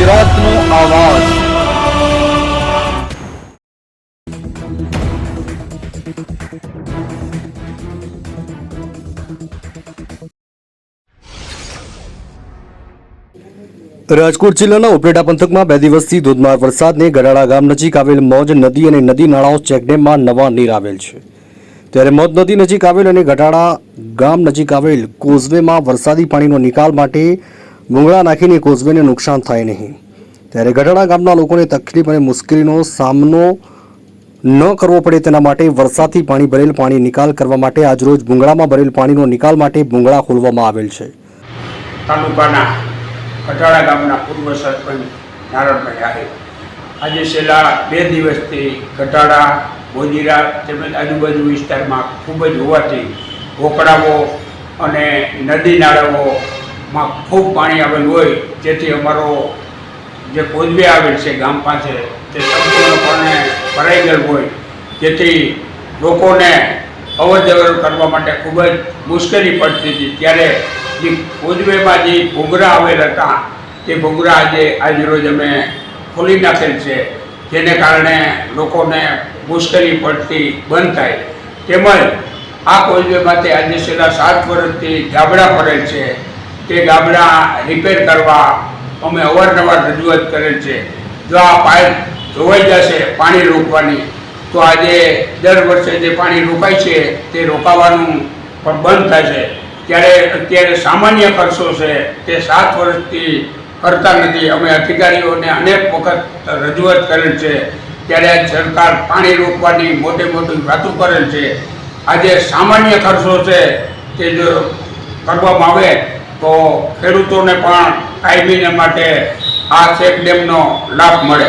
ગુજરાતનો આવાજ। રાજકોટ જિલ્લાના ઉપલેટા પંથકમાં 2 દિવસથી ધોધમાર વરસાદને ગઢાળા ગામ નજીક આવેલ મોજ નદી અને નદી નાળાઓ ચેકડેમમાં નવા નીર આવેલ છે, ત્યારે મોજ નદી નજીક આવેલ અને ગઢાળા ગામ નજીક આવેલ કોઝવેમાં વરસાદી પાણીનો નિકાલ માટે ભૂંગળા નાખીને કોઝવેને નુકસાન થાય નહીં, ત્યારે ગઢાળા ગામના લોકોને તકલીફ અને મુશ્કેલીનો સામનો ન કરવો પડે તેના માટે વરસાદથી પાણી ભરેલ પાણી નિકાલ કરવા માટે આજરોજ ભૂંગળામાં ભરેલ પાણીનો નિકાલ માટે ભૂંગળા ખોલવામાં આવેલ છે। તાલુકાના ગઢાળા ગામના પૂર્વ સરપંચ નારણભાઈ આહિર આજે છેલ્લા 2 દિવસથી ગઢાળા બોજીરા તેમજ આજુબાજુ વિસ્તારમાં ખૂબ જ હોવાથી ભોકડાઓ અને નદી નાળાઓમાં ખૂબ પાણી આવેલું હોય, જેથી અમારો જે કોઝવે આવેલ છે ગામ પાસે તે સંપૂર્ણપણે ભરાઈ ગયેલ હોય, જેથી લોકોને અવર જવર કરવા માટે ખૂબ જ મુશ્કેલી પડતી હતી। ત્યારે જે કોઝવેમાં જે ભૂંગળા આવેલ હતા તે ભૂંગળા આજરોજ અમે ખોલી નાખેલ છે, જેને કારણે લોકોને મુશ્કેલી પડતી બંધ થાય। તેમજ આ કોઝવેમાંથી આજે છેલ્લા 7 વર્ષથી ગાબડા પડેલ છે, તે ગાબડા રિપેર કરવા અમે અવારનવાર રજૂઆત કરેલ છે। જો આ પાઇપ ધોવાઈ જશે પાણી રોકવાની તો આજે દર વર્ષે જે પાણી રોકાય છે તે રોકાવાનું પણ બંધ થશે। ત્યારે અત્યારે સામાન્ય ખર્ચો છે તે 7 વર્ષથી કરતા નથી। અમે અધિકારીઓને અનેક વખત રજૂઆત કરેલ છે, ત્યારે આજ સરકાર પાણી રોકવાની મોટી વાતો કરેલ છે। આજે સામાન્ય ખર્ચો છે તે જો કરવામાં આવે તો ખેડૂતોને પણ કાયમીને માટે આ ચેક ડેમનો લાભ મળે।